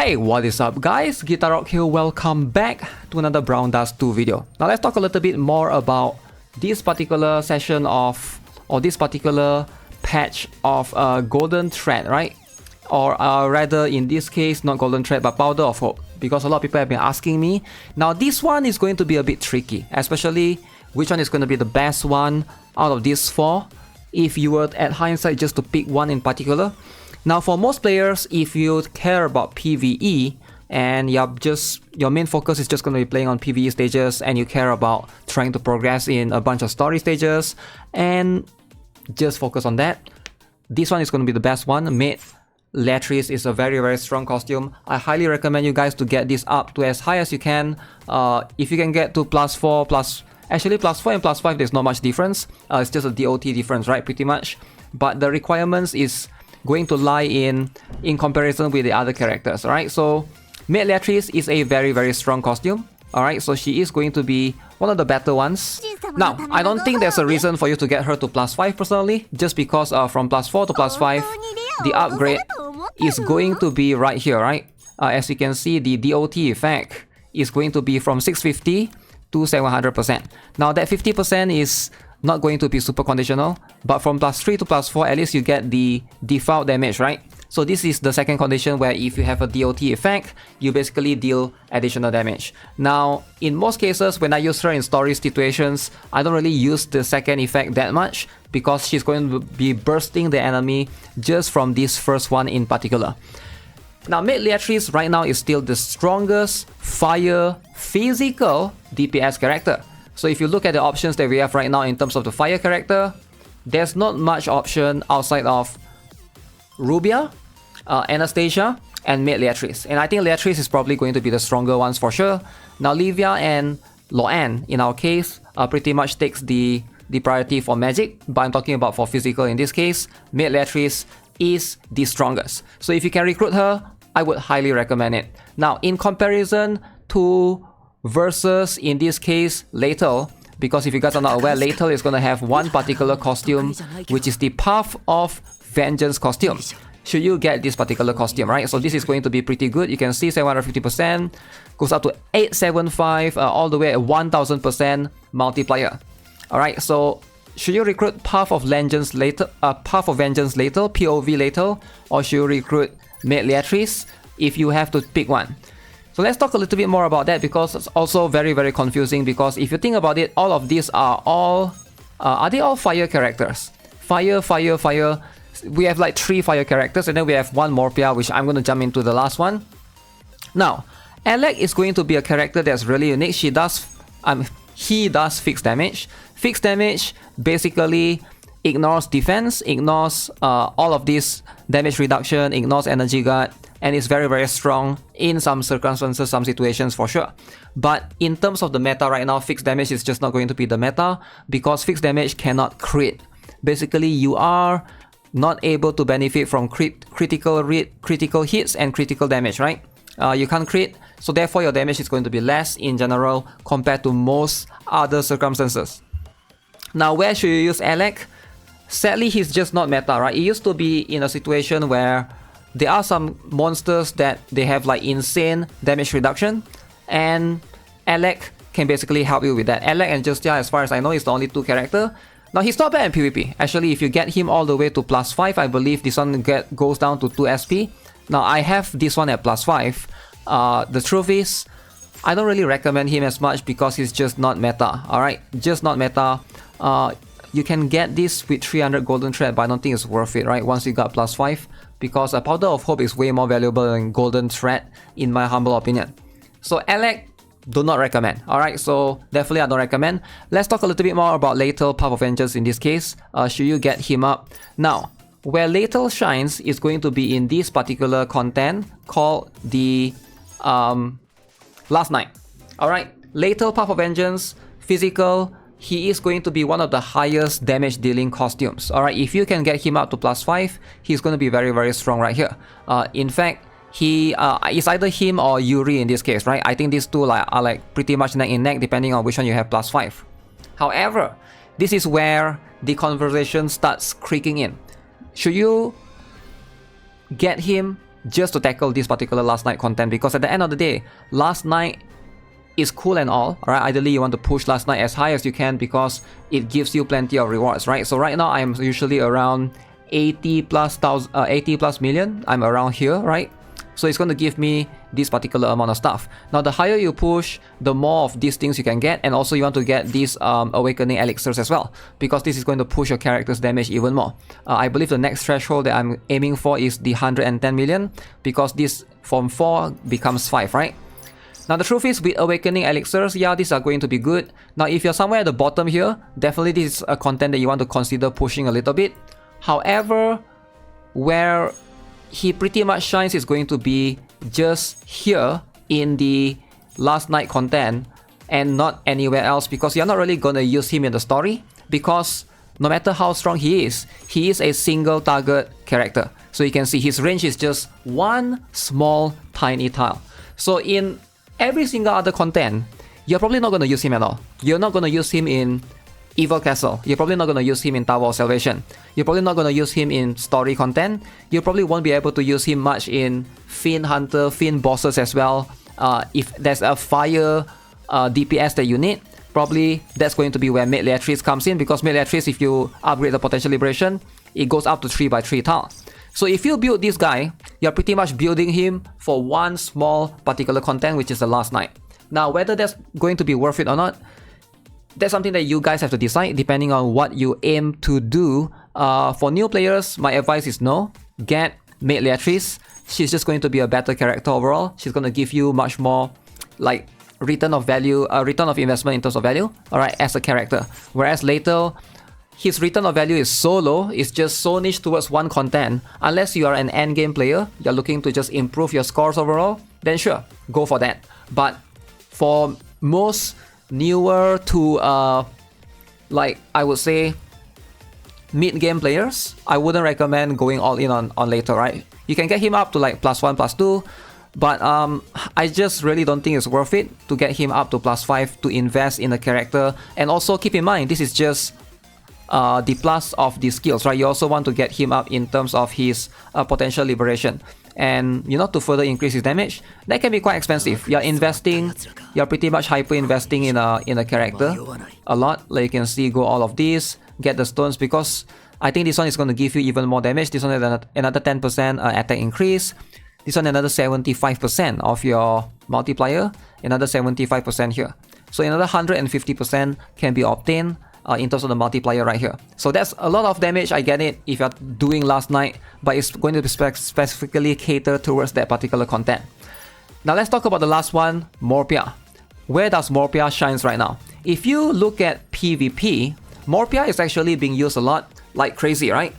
Hey, what is up guys? GuitarRock here, welcome back to another Brown Dust 2 video. Now let's talk a little bit more about this particular session of, or this particular patch of Golden Thread, right? Or rather in this case, not Golden Thread but Powder of Hope, because a lot of people have been asking me. Now this one is going to be a bit tricky, especially which one is going to be the best one out of these four, if you were at hindsight just to pick one in particular. Now for most players, if you care about PvE and your main focus is just going to be playing on PvE stages and you care about trying to progress in a bunch of story stages and just focus on that, this one is going to be the best one. Liatris is a very strong costume. I highly recommend you guys to get this up to as high as you can. If you can get to +4, actually +4 and +5, there's not much difference. It's just a DOT difference, right? Pretty much. But the requirements is going to lie in comparison with the other characters. Alright, so Liatris is a very strong costume. Alright, so she is going to be one of the better ones. Now, I don't think there's a reason for you to get her to +5 personally, just because from +4 to +5, the upgrade is going to be right here, right? As you can see, the DOT effect is going to be from 650 to 700%. Now that 50% is not going to be super conditional, but from +3 to +4, at least you get the default damage, right? So this is the second condition where if you have a DOT effect, you basically deal additional damage. Now, in most cases, when I use her in story situations, I don't really use the second effect that much because she's going to be bursting the enemy just from this first one in particular. Now, Liatris right now is still the strongest fire physical DPS character. So if you look at the options that we have right now in terms of the fire character, there's not much option outside of Rubia, Anastasia, and Liatris. And I think Liatris is probably going to be the stronger ones for sure. Now Livia and Loan, in our case, pretty much takes the priority for magic, but I'm talking about for physical in this case. Liatris is the strongest. So if you can recruit her, I would highly recommend it. Now in comparison to versus, in this case, Lathel, because if you guys are not aware, Lathel is going to have one particular costume, which is the Path of Vengeance costume. Should you get this particular costume, right? So this is going to be pretty good. You can see 750%, goes up to 875, all the way at 1000% multiplier. Alright, so should you recruit Path of Vengeance Lathel, POV Lathel, or should you recruit Liatris if you have to pick one? So let's talk a little bit more about that, because it's also very confusing, because if you think about it, all of these are they all fire characters? Fire. We have like 3 fire characters, and then we have one MORPEAH, which I'm going to jump into the last one. Now, Alec is going to be a character that's really unique. He does fixed damage. Fixed damage basically ignores defense, ignores all of this damage reduction, ignores energy guard, and is very strong in some circumstances, some situations for sure. But in terms of the meta right now, fixed damage is just not going to be the meta, because fixed damage cannot crit. Basically, you are not able to benefit from critical hits and critical damage, right? You can't crit, so therefore your damage is going to be less in general compared to most other circumstances. Now, where should you use Alec? Sadly, he's just not meta, right? It used to be in a situation where there are some monsters that they have like insane damage reduction, and Alec can basically help you with that. Alec and Justia, as far as I know, is the only 2 character. Now he's not bad in PvP. Actually, if you get him all the way to +5, I believe this one goes down to 2 SP. Now I have this one at +5. The truth is, I don't really recommend him as much because he's just not meta. Alright, just not meta. You can get this with 300 Golden Thread, but I don't think it's worth it, right? Once you got +5, because a Powder of Hope is way more valuable than Golden Thread, in my humble opinion. So Alec, do not recommend. Alright, so definitely I don't recommend. Let's talk a little bit more about Lathel, Path of Vengeance in this case. Should you get him up? Now, where Lathel shines is going to be in this particular content called the Last Night. Alright, Lathel, Path of Vengeance, physical. He is going to be one of the highest damage dealing costumes. Alright, if you can get him up to +5, he's going to be very strong right here. In fact, it's either him or Yuri in this case, right? I think these two are like pretty much neck and neck depending on which one you have +5. However, this is where the conversation starts creaking in. Should you get him just to tackle this particular Last Night content, because at the end of the day, Last Night is cool and all, right? Ideally, you want to push Last Night as high as you can because it gives you plenty of rewards, right? So right now, I'm usually around 80 plus million. I'm around here, right? So it's going to give me this particular amount of stuff. Now, the higher you push, the more of these things you can get. And also you want to get these awakening elixirs as well, because this is going to push your character's damage even more. I believe the next threshold that I'm aiming for is the 110 million, because this from 4 becomes 5, right? Now, the truth is, with awakening elixirs, yeah, these are going to be good. Now, if you're somewhere at the bottom here, definitely this is a content that you want to consider pushing a little bit. However, where he pretty much shines is going to be just here in the Last Night content and not anywhere else, because you're not really going to use him in the story, because no matter how strong he is a single target character. So you can see his range is just one small tiny tile. So in every single other content, you're probably not going to use him at all. You're not going to use him in Evil Castle. You're probably not going to use him in Tower of Salvation. You're probably not going to use him in story content. You probably won't be able to use him much in Fiend Hunter, Fiend bosses as well. If there's a fire DPS that you need, probably that's going to be where Mid Liatris comes in, because Mid Liatris, if you upgrade the Potential Liberation, it goes up to 3x3 tile. So if you build this guy, you're pretty much building him for one small particular content, which is the Last Night. Now, whether that's going to be worth it or not, that's something that you guys have to decide depending on what you aim to do. For new players, my advice is no. Get Mid Liatris. She's just going to be a better character overall. She's going to give you much more like return of value, return of investment in terms of value, alright, as a character. Whereas later, his return of value is so low, it's just so niche towards one content. Unless you are an endgame player, you're looking to just improve your scores overall, then sure, go for that. But for most newer to like I would say mid-game players, I wouldn't recommend going all in on later, right? You can get him up to like +1, +2, but I just really don't think it's worth it to get him up to +5 to invest in a character. And also keep in mind, this is just the plus of the skills, right? You also want to get him up in terms of his potential liberation, and you know, to further increase his damage. That can be quite expensive. You're investing, you're pretty much hyper investing in a character a lot. Like you can see, go all of these, get the stones, because I think this one is going to give you even more damage. This one is another 10% attack increase. This one another 75% of your multiplier, another 75% here. So another 150% can be obtained in terms of the multiplier right here. So that's a lot of damage, I get it, if you're doing Last Night, but it's going to be specifically catered towards that particular content. Now let's talk about the last one, MORPEAH. Where does MORPEAH shines right now? If you look at PvP, MORPEAH is actually being used a lot like crazy, right?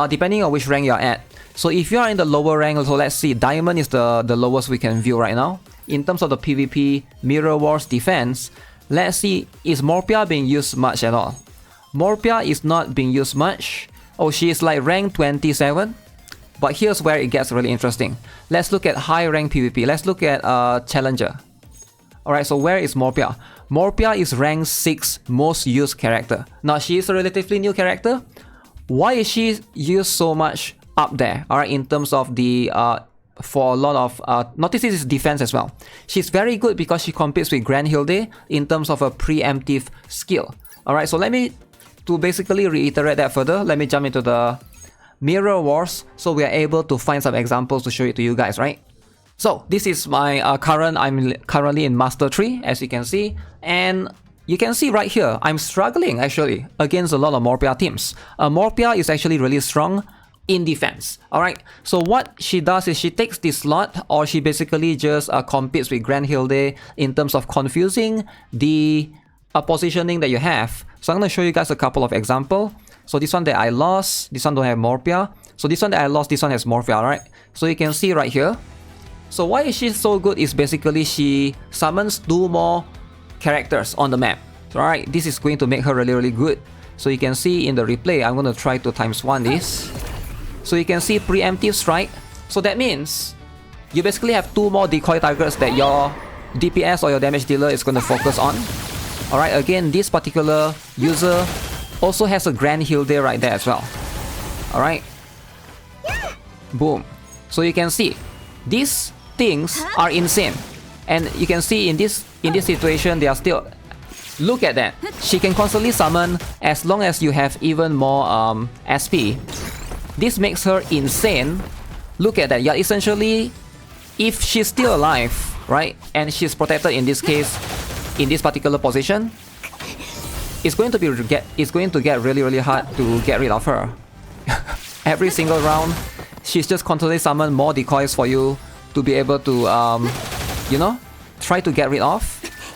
Depending on which rank you're at. So if you are in the lower rank, so let's see, Diamond is the lowest we can view right now. In terms of the PvP, Mirror Wars defense, let's see, is MORPEAH being used much at all? MORPEAH is not being used much. Oh, she is like rank 27. But here's where it gets really interesting. Let's look at high rank PvP. Let's look at Challenger. Alright, so where is MORPEAH? MORPEAH is rank 6 most used character. Now, she is a relatively new character. Why is she used so much up there? Alright, in terms of the for a lot of notice this is defense as well. She's very good because she competes with Grand Hilde in terms of a preemptive skill. Alright, so to basically reiterate that further, let me jump into the Mirror Wars so we are able to find some examples to show it to you guys, right? So this is my I'm currently in Master 3, as you can see, and you can see right here, I'm struggling actually against a lot of MORPEAH teams. MORPEAH is actually really strong in defense. Alright, so what she does is she takes this slot, or she basically just competes with Grand Hilde in terms of confusing the positioning that you have. So I'm going to show you guys a couple of examples. So this one that I lost, this one don't have MORPEAH. So this one that I lost, this one has MORPEAH, right? So you can see right here. So why is she so good is basically she summons 2 more characters on the map. Alright, this is going to make her really, really good. So you can see in the replay, I'm going to try to ×1 this. So you can see preemptive strike. So that means you basically have 2 more decoy targets that your DPS or your damage dealer is going to focus on. Alright, again, this particular user also has a Grand Hilde right there as well. Alright. Boom. So you can see, these things are insane. And you can see in this situation, they are still... Look at that. She can constantly summon as long as you have even more SP. This makes her insane. Look at that. You're essentially... If she's still alive, right? And she's protected in this case, in this particular position, it's going to get really hard to get rid of her. Every single round, she's just constantly summon more decoys for you to be able to, you know, try to get rid of.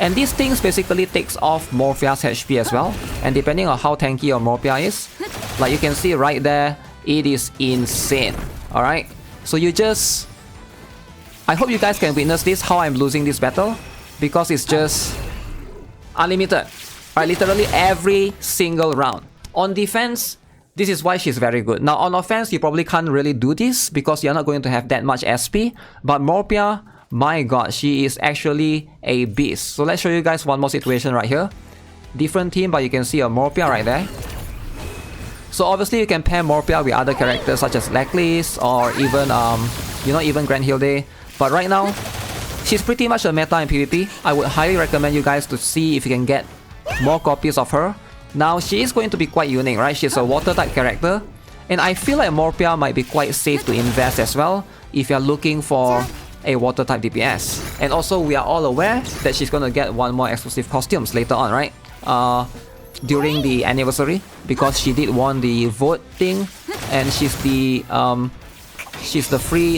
And these things basically takes off MORPEAH's HP as well. And depending on how tanky your MORPEAH is, like you can see right there, it is insane. Alright? So you just... I hope you guys can witness this, how I'm losing this battle. Because it's just unlimited. Right? Literally every single round. On defense, this is why she's very good. Now on offense, you probably can't really do this because you're not going to have that much SP. But MORPEAH, my god, she is actually a beast. So let's show you guys one more situation right here. Different team, but you can see a MORPEAH right there. So obviously you can pair MORPEAH with other characters such as Liatris or even, you know, even Grand Hilde. But right now, she's pretty much a meta in PvP. I would highly recommend you guys to see if you can get more copies of her. Now, she is going to be quite unique, right? She's a water type character. And I feel like MORPEAH might be quite safe to invest as well if you're looking for a water type DPS. And also, we are all aware that she's gonna get one more exclusive costumes later on, right? During the anniversary, because she did won the vote thing, and she's the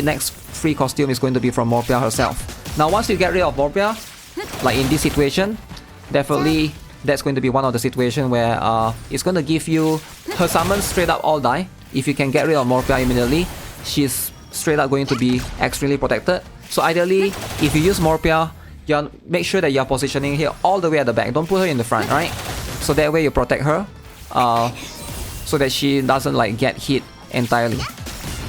next free costume is going to be from MORPEAH herself. Now, once you get rid of MORPEAH, like in this situation, definitely that's going to be one of the situations where it's going to give you her summons straight up all die. If you can get rid of MORPEAH immediately, she's straight up going to be extremely protected. So ideally, if you use MORPEAH, you make sure that you're positioning here all the way at the back. Don't put her in the front, right? So that way you protect her, so that she doesn't like get hit entirely.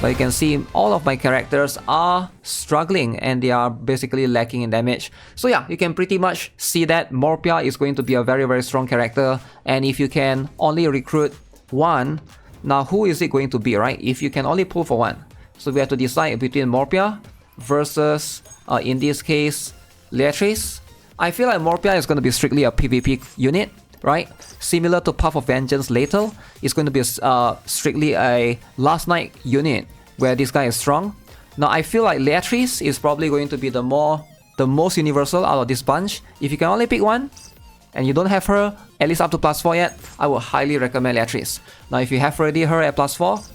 But you can see all of my characters are struggling and they are basically lacking in damage. So yeah, you can pretty much see that MORPEAH is going to be a very strong character. And if you can only recruit one, now who is it going to be, right? If you can only pull for one. So we have to decide between MORPEAH versus, in this case, Liatris. I feel like MORPEAH is going to be strictly a PvP unit, right? Similar to Path of Vengeance Lathel, it's going to be strictly a Last Night unit where this guy is strong. Now I feel like Liatris is probably going to be the most universal out of this bunch. If you can only pick one and you don't have her at least up to +4 yet, I would highly recommend Liatris. Now if you have already her at +4,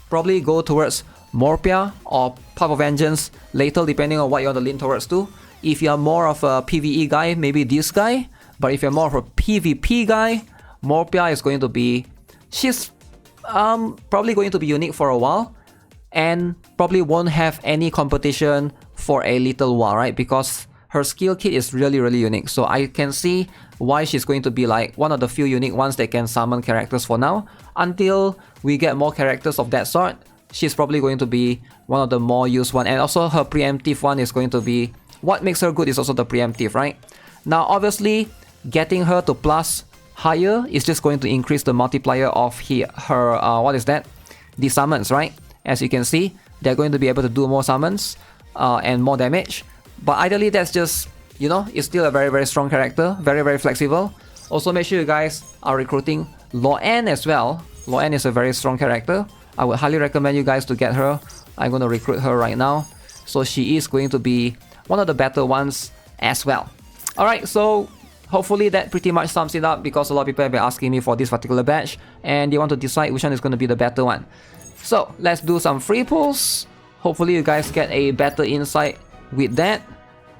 probably go towards MORPEAH or Path of Vengeance Lathel, depending on what you want to lean towards too. If you are more of a PvE guy, maybe this guy. But if you're more of a PvP guy, MORPEAH is going to be... She's probably going to be unique for a while. And probably won't have any competition for a little while, right? Because her skill kit is really unique. So I can see why she's going to be like one of the few unique ones that can summon characters for now. Until we get more characters of that sort, she's probably going to be one of the more used one. And also her preemptive one is going to be... What makes her good is also the preemptive, right? Now obviously, getting her to plus higher is just going to increase the multiplier of her what is that? The summons, right? As you can see, they're going to be able to do more summons and more damage. But ideally, that's just, you know, it's still a very strong character, very flexible. Also, make sure you guys are recruiting Loan as well. Loan is a very strong character. I would highly recommend you guys to get her. I'm going to recruit her right now. So she is going to be one of the better ones as well. Alright, so hopefully that pretty much sums it up, because a lot of people have been asking me for this particular batch and they want to decide which one is going to be the better one. So let's do some free pulls. Hopefully you guys get a better insight with that,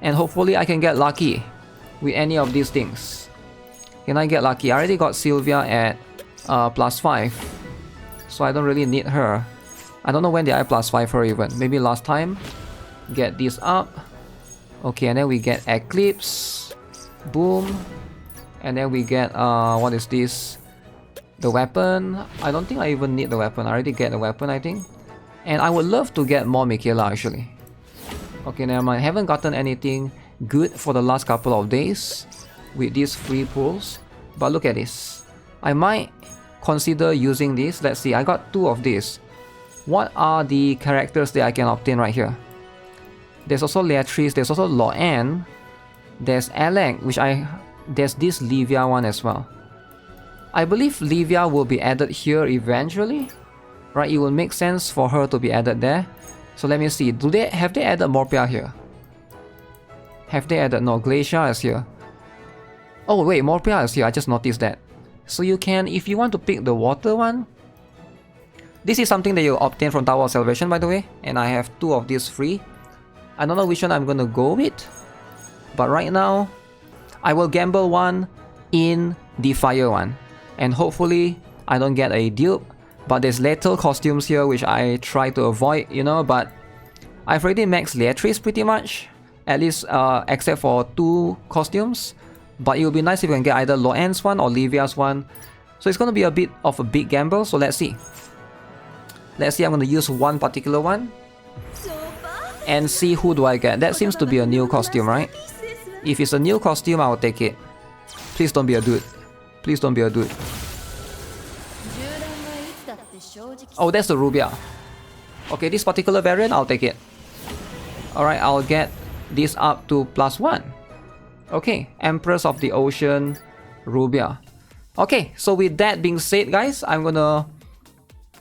and hopefully I can get lucky with any of these things. Can I get lucky? I already got Sylvia at +5, so I don't really need her. I don't know when did I +5 her even. Maybe last time. Get this up. Okay, and then we get Eclipse. Boom. And then we get, what is this? The weapon. I don't think I even need the weapon. I already get the weapon, I think. And I would love to get more Michaela, actually. Okay, never mind. I haven't gotten anything good for the last couple of days with these free pulls. But look at this. I might consider using this. Let's see. I got 2 of this. What are the characters that I can obtain right here? There's also Liatris, there's also Lathel, there's Alec, there's this Livia one as well. I believe Livia will be added here eventually, right? It will make sense for her to be added there. So let me see, have they added MORPEAH here? Have they added, no, Glacier is here. Oh wait, MORPEAH is here, I just noticed that. So you can, if you want to pick the water one, this is something that you obtain from Tower of Salvation, by the way, and I have 2 of these free. I don't know which one I'm gonna go with, but right now, I will gamble one in the fire one, and hopefully I don't get a dupe. But there's Lathel costumes here which I try to avoid, you know, but I've already maxed Liatris pretty much, at least except for 2 costumes. But it would be nice if we can get either Loan's one or Livia's one. So it's gonna be a bit of a big gamble, so let's see. Let's see, I'm gonna use one particular one and see who do I get. That seems to be a new costume, right? If it's a new costume, I'll take it. Please don't be a dude. Please don't be a dude. Oh, that's the Rubia. Okay, this particular variant, I'll take it. Alright, I'll get this up to +1. Okay, Empress of the Ocean, Rubia. Okay, so with that being said, guys, I'm gonna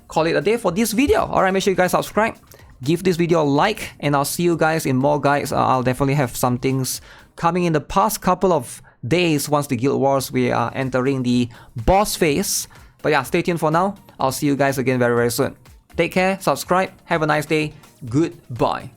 call it a day for this video. Alright, make sure you guys subscribe, give this video a like, and I'll see you guys in more guides. I'll definitely have some things coming in the past couple of days once the Guild Wars, we are entering the boss phase. But yeah, stay tuned for now. I'll see you guys again very, very soon. Take care, subscribe, have a nice day, goodbye.